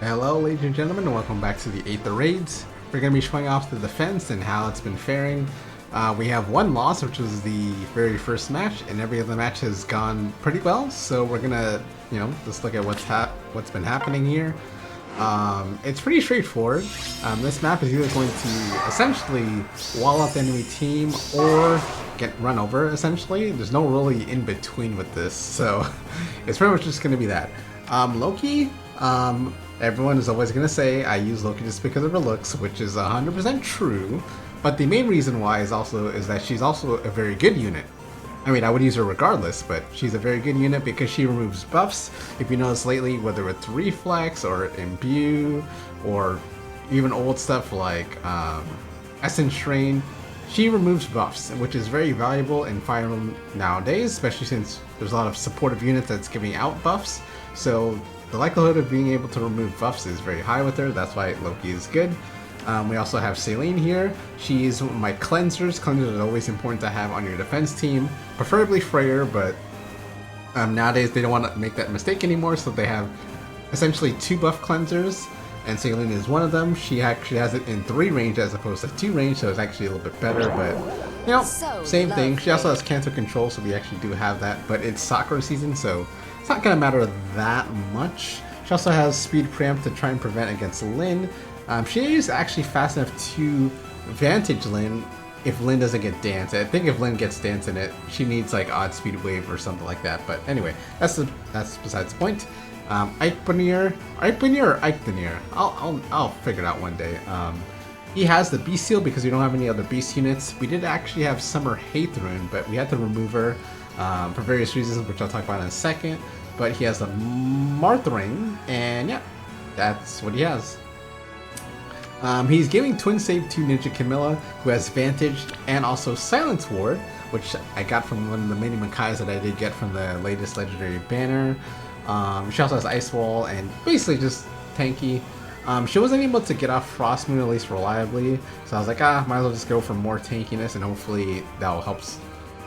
Hello ladies and gentlemen, and welcome back to the Aether raids. We're going to be showing off the defense and how it's been faring. We have one loss, which was the very first match, and every other match has gone pretty well. So we're going to, just look at what's been happening here. It's pretty straightforward. This map is either going to essentially wall up the enemy team or get run over, essentially. There's no really in between with this, so it's pretty much just going to be that. Loki, everyone is always going to say I use Loki just because of her looks, which is 100% true, but the main reason why is that she's also a very good unit. I mean, I would use her regardless, but she's a very good unit because she removes buffs. If you notice lately, whether it's Reflex or Imbue or even old stuff like Essence Strain, she removes buffs, which is very valuable in Fire Emblem nowadays, especially since there's a lot of supportive units that's giving out buffs. So the likelihood of being able to remove buffs is very high with her. That's why Loki is good. We also have Selene here. She's one of my cleansers. Cleansers are always important to have on your defense team, preferably Freyr, but nowadays they don't want to make that mistake anymore, so they have essentially 2 buff cleansers, and Selene is one of them. She actually has it in 3 range as opposed to 2 range, so it's actually a little bit better, but same thing. She also has cancel control, so we actually do have that, but it's Sakura season, so it's not going to matter that much. She also has speed preempt to try and prevent against Lyn. She is actually fast enough to Vantage Lyn if Lyn doesn't get Dance. I think if Lyn gets Dance in it, she needs like Odd Speed Wave or something like that. But anyway, that's besides the point. Eichbanier or Eichbanier? I'll figure it out one day. He has the Beast Seal because we don't have any other Beast units. We did actually have Summer Hathorn, but we had to remove her for various reasons, which I'll talk about in a second. But he has the Marthring, and yeah, that's what he has. He's giving Twin Save to Ninja Camilla, who has Vantage and also Silence Ward, which I got from one of the mini Makais that I did get from the latest legendary banner. She also has Ice Wall and basically just tanky. She wasn't able to get off Frost Moon at least reliably, so I was like, might as well just go for more tankiness, and hopefully that will help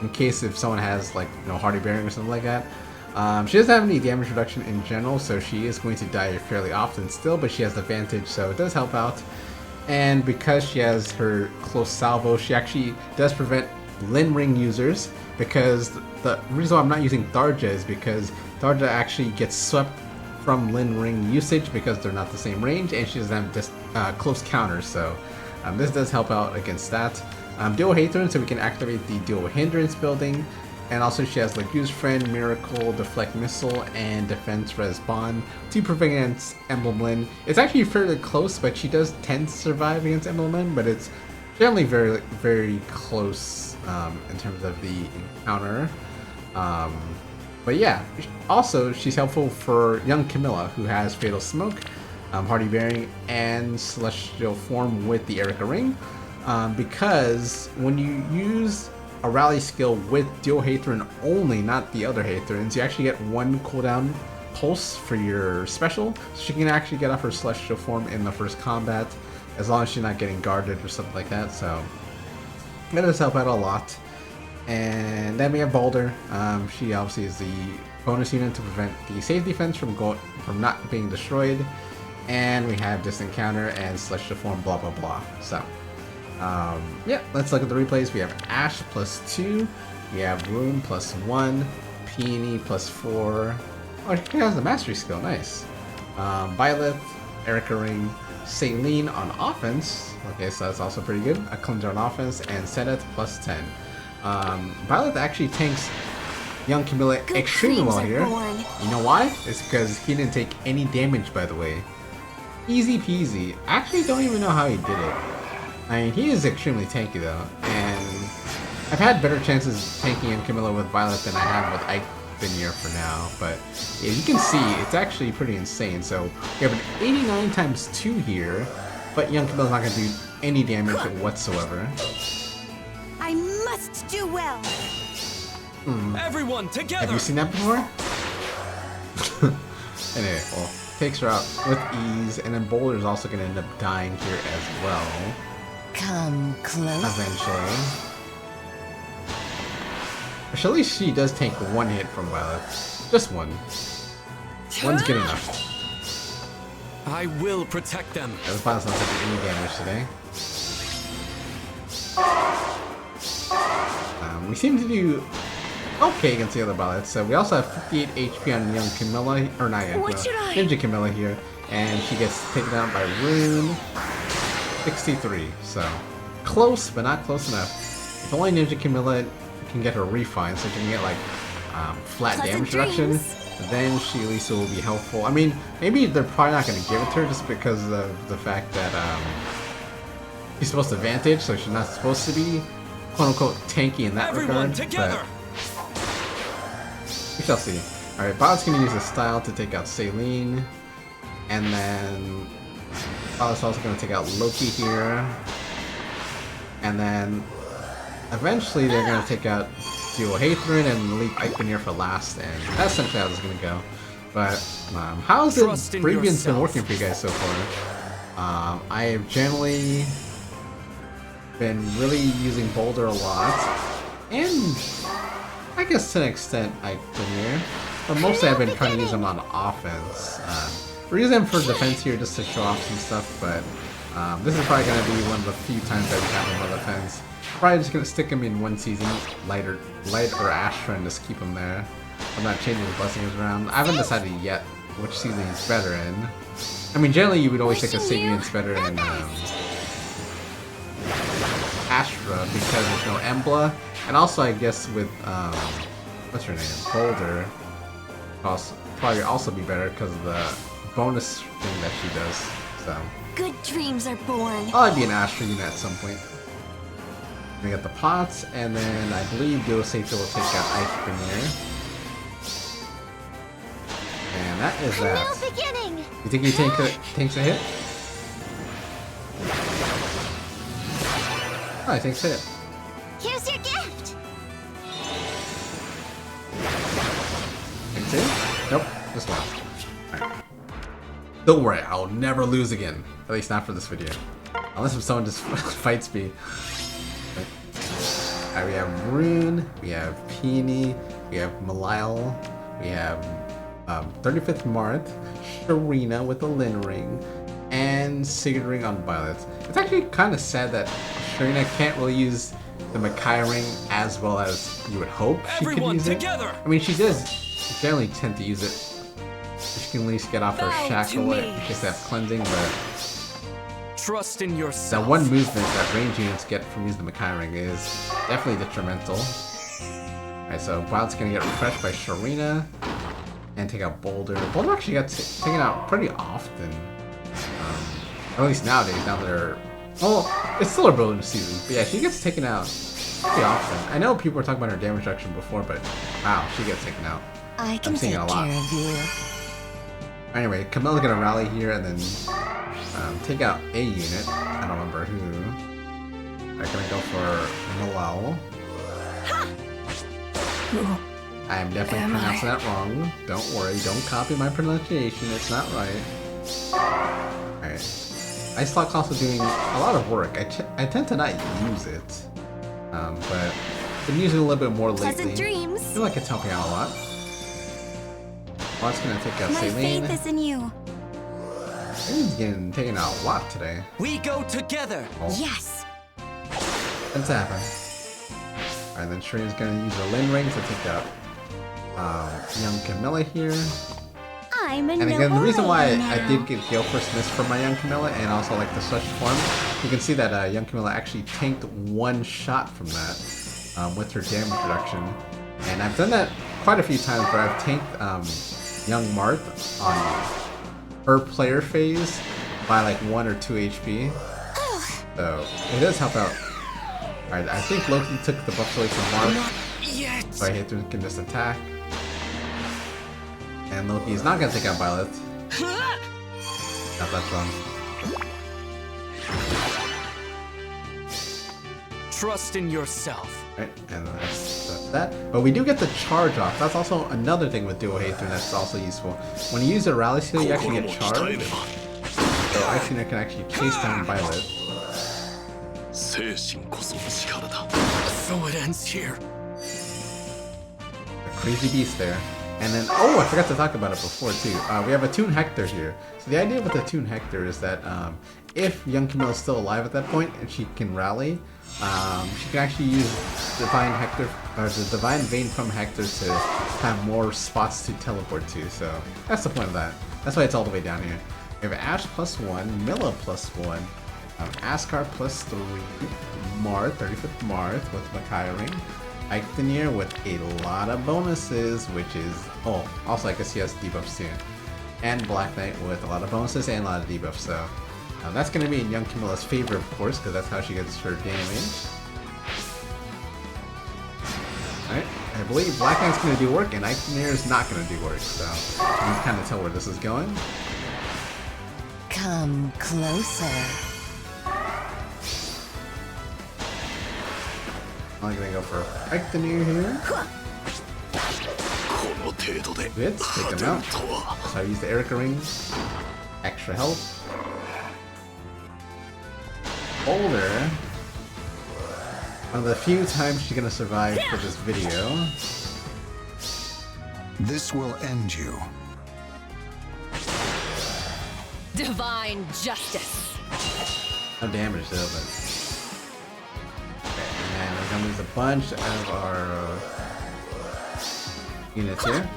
in case if someone has like Hardy Bearing or something like that. She doesn't have any damage reduction in general, so she is going to die fairly often still, but she has the Vantage, so it does help out. And because she has her close salvo, she actually does prevent Lyn Ring users, because the reason why I'm not using Tharja is because Tharja actually gets swept from Lyn Ring usage because they're not the same range, and she doesn't have this close counters, so this does help out against that. Dual Hathorn, so we can activate the Dual Hindrance building. And also she has Legue's Friend, Miracle, Deflect Missile, and Defense Res Bond to prevent against Emblem Lyn. It's actually fairly close, but she does tend to survive against Emblem Lyn, but it's generally very, very close in terms of the encounter. But yeah, also she's helpful for young Camilla, who has Fatal Smoke, Hardy Bearing, and Celestial Form with the Erica Ring, because when you use a rally skill with Dual Hathorn only, not the other Hathorns, you actually get 1 cooldown pulse for your special, so she can actually get off her Celestial Form in the first combat, as long as she's not getting guarded or something like that, so that does help out a lot. And then we have Baldr. She obviously is the bonus unit to prevent the safe defense from not being destroyed, and we have Distant Counter and Celestial Form, blah blah blah. So yeah, let's look at the replays. We have Ash +2, we have Rune +1, Peony +4. Oh, she has the Mastery skill, nice. Violet, Erica Ring, Selene on offense. Okay, so that's also pretty good. A Cleanser on offense, and Senet +10. Violet actually tanks young Camilla extremely well here. You know why? It's because he didn't take any damage, by the way. Easy peasy. Actually, don't even know how he did it. I mean, he is extremely tanky though, and I've had better chances tanking in Camilla with Violet than I have with Eichbanier for now, but yeah, you can see it's actually pretty insane. So we have an 89 times 2 here, but young Camilla's not going to do any damage whatsoever. I must do well. Everyone together. Have you seen that before? Anyway, well, takes her out with ease, and then Boulder's also going to end up dying here as well. Come close. Eventually. Actually, at least she does take 1 hit from Violet. Just 1. 1's good enough. I will protect them. This Violet's not taking any damage today. We seem to do okay against the other Violets. So we also have 58 HP on young Camilla, or not young Camilla, Ninja Camilla here, and she gets taken out by Rune. 63. So close, but not close enough. If only Ninja Camilla can get her refine, so she can get like flat damage reduction, then she at least will be helpful. I mean, maybe they're probably not going to give it to her just because of the fact that she's supposed to advantage, so she's not supposed to be quote-unquote tanky in that regard. Together. But we shall see. Alright, Bot's going to use a style to take out Saline, and then Bot's also going to take out Loki here, and then eventually they're going to take out Duo Aether and leave Eichner for last, and that's essentially how this is going to go. But how's the Bravian's been working for you guys so far? I have generally been really using Baldr a lot, and I guess to an extent Eichner, but mostly I've been trying to use them on offense. We're using them for defense here just to show off some stuff, but this is probably going to be one of the few times that we have them on defense. Probably just going to stick them in one season, Light or Astra, and just keep them there. I'm not changing the blessings around. I haven't decided yet which season he's better in. I mean, generally you would always think a Sabian's better in Astra because there's no Embla, and also I guess with what's her name, Baldr, probably also be better because of the bonus thing that she does. So good dreams are born. I'll be an Astra unit at some point. We got the pots, and then I believe Duo Aether will take out Eichner. And that is that. You think he tanks a hit? Oh, he takes a hit. Here's your gift. Takes a hit? Nope, just lost. Alright. Don't worry, I'll never lose again. At least not for this video. Unless if someone just fights me. Alright, we have Rune, we have Peony, we have Malile, we have 35th Marth, Sharina with the Lin Ring, and Sigurd Ring on Violet. It's actually kind of sad that Sharina can't really use the Makai Ring as well as you would hope she could use it. I mean, she does generally tend to use it. She can at least get off her shackle in case they have cleansing, but trust in yourself. that one movement that range units get from using the Makai Ring is definitely detrimental. Alright, so Violet's gonna get refreshed by Sharina and take out Baldr. Baldr actually got taken out pretty often. Or at least nowadays, now that they're... Well, it's still her building season, but yeah, she gets taken out pretty often. I know people were talking about her damage reduction before, but wow, she gets taken out. I can take care of you. Anyway, Camilla's gonna rally here and then take out a unit. I don't remember who. I'm gonna go for Malal. I'm definitely pronouncing that wrong. Don't worry, don't copy my pronunciation, it's not right. Alright. Ice Lock's also doing a lot of work. I tend to not use it, but I've been using it a little bit more lately. I feel like it's helping out a lot. Bot's gonna take out Saline. My faith is in you. He's getting taken out a lot today. We go together. Oh. Yes. That's happening. Alright, then Sharina's gonna use her Lin Ring to take out young Camilla here. I'm and again, the reason why I did get Gale Force Mist for my young Camilla and also like the Slush form, you can see that young Camilla actually tanked one shot from that with her damage reduction. And I've done that quite a few times where I've tanked young Marth on her player phase by like 1 or 2 HP. So it does help out. Alright, I think Loki took the buff away from Marth, so Aether can just attack. And Loki is not going to take out Violet. Got that wrong. Trust in yourself. Right, and that's that. But we do get the charge off. That's also another thing with Duo Aether that's also useful. When you use a rally skill, you actually get charged. So Eichner can actually chase down Violet. So it ends here. A crazy beast there. And then, oh, I forgot to talk about it before too. We have a Toon Hector here. So the idea with the Toon Hector is that if young Camilla is still alive at that point and she can rally, she can actually use Divine Hector or the Divine Vein from Hector to have more spots to teleport to. So that's the point of that. That's why it's all the way down here. We have Ash +1, Milla +1, Askar +3, Marth, 35th Marth with Makai Ring. Aether with a lot of bonuses, which is... Oh, also I guess he has debuffs too. And Black Knight with a lot of bonuses and a lot of debuffs, so... that's going to be in young Camilla's favor, of course, because that's how she gets her damage. Alright, I believe Black Knight's going to do work, and Aether is not going to do work, so... You can kind of tell where this is going. Come closer. I'm gonna go for Aether here. Good, take him out. So I use the Erica Ring. Extra health. Baldr. One of the few times she's gonna survive for this video. This will end you. Divine justice. No damage though, but... And we're gonna lose a bunch of our units here.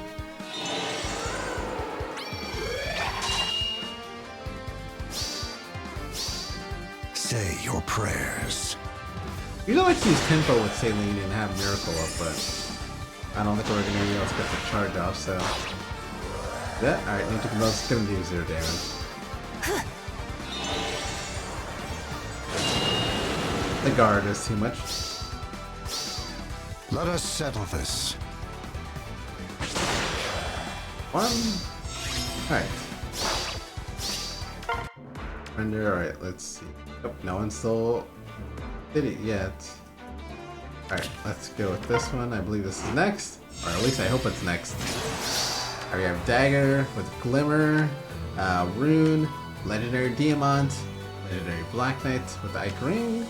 Say your prayers. Usually I like to use tempo with Saline and have Miracle up, but I don't think we're gonna be able to get the charge off, so... Yeah, alright, Ninja Camilla's gonna do 0 damage. The guard is too much. Let us settle this. One. Alright. Render, alright, let's see. Oh, no one still did it yet. Alright, let's go with this one. I believe this is next. Or at least I hope it's next. Alright, we have Dagger with Glimmer, Rune, Legendary Diamant, Legendary Black Knight with the Ike Ring,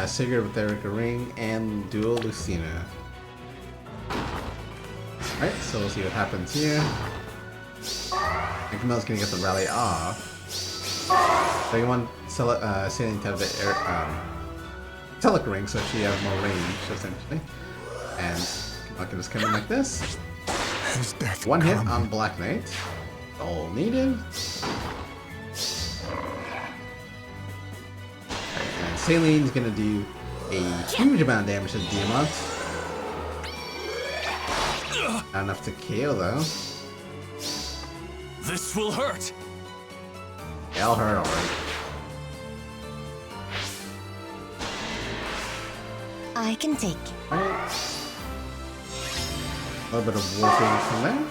Sigurd with the Erica Ring, and Dual Lucina. Alright, so we'll see what happens here. And Camilla's gonna get the rally off. So you want Saline to have the Telic Ring so she has more range, essentially. And Camilla can just come in like this. One hit on Black Knight. All needed. And Saline's gonna do a huge amount of damage to the Diamant. Not enough to KO though. This will hurt. It'll hurt alright. I can take it. Alright. A little bit of warping from there.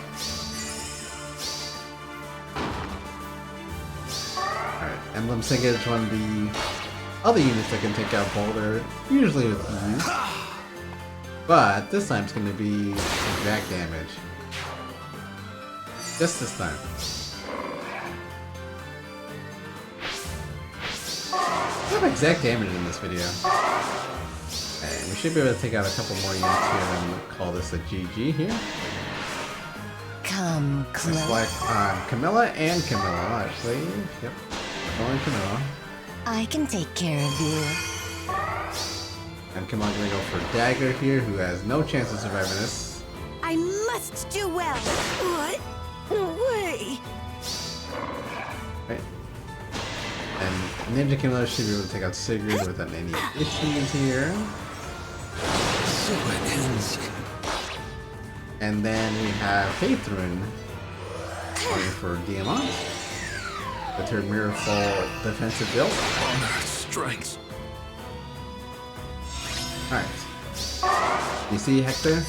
Alright, Emblem Singed is one of the other units that can take out Baldr, usually with ease. But this time it's going to be exact damage. Just this time. We have exact damage in this video. And we should be able to take out a couple more units here and call this a GG here. Come close. Looks like Camilla and Camilla, actually. Yep. Camilla and Camilla. I can take care of you. And Camilla's gonna go for Dagger here, who has no chance of surviving this. I must do well. What? No way. Right. And Ninja Camilla should be able to take out Sigurd without any issues here. So it ends. And then we have Aether going for Diamant. With her Mirrorfall defensive build. Honor, strength. Alright. You see Hector?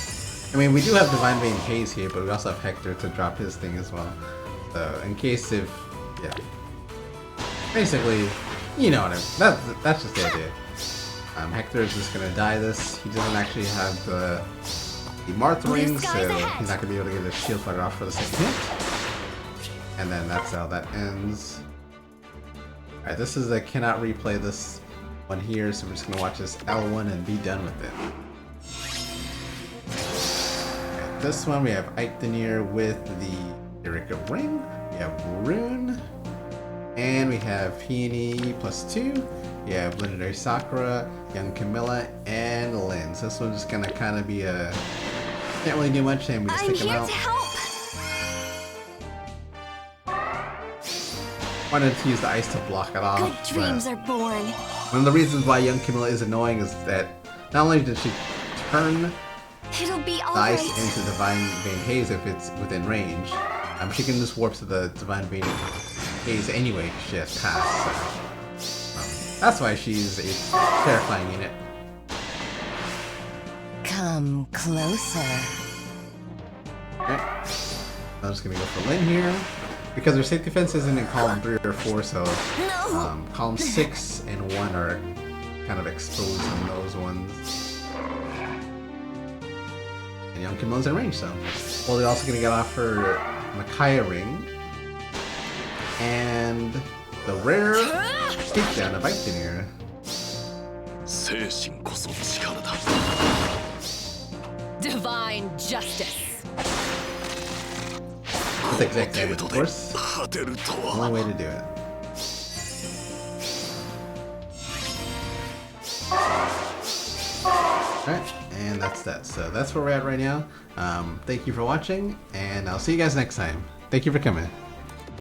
I mean, we do have Divine Vein Haze here, but we also have Hector to drop his thing as well. So, in case if... yeah. Basically, you know what I mean. That's just the idea. Hector is just gonna die this. He doesn't actually have the Marth ring, so he's not gonna be able to get his shield fighter off for the second hit. And then that's how that ends. Alright, this is a cannot replay this one here, so we're just gonna watch this L1 and be done with it. Okay. this one, we have Aether with the Eureka Ring. We have Rune. And we have Peony +2. We have Legendary Sakura, Young Camilla, and Lynn. So this one's just gonna kind of be a... Can't really do much, and we just I'm take them here out. to help. Wanted to use the ice to block it off. Good dreams but are born. one of the reasons why Young Camilla is annoying is that not only did she turn It'll be the alright. ice into Divine Vein Haze if it's within range, she can just warp to the Divine Vein Haze anyway. She has pass. So, that's why she's a terrifying unit. Come closer. Okay. I'm just gonna go for Lynn here. Because her safety defense isn't in column 3 or 4, so No. column 6 and 1 are kind of exposed on those ones. And Young Kimo's in range, so. Well, they're also gonna get off her Micaiah ring. And the rare takedown of Aether. 精神こそ力だ。 Divine justice. That's exact damage, of course. 果てるとは。 Only way to do it. Alright, and that's that. So that's where we're at right now. Thank you for watching, and I'll see you guys next time. Thank you for coming.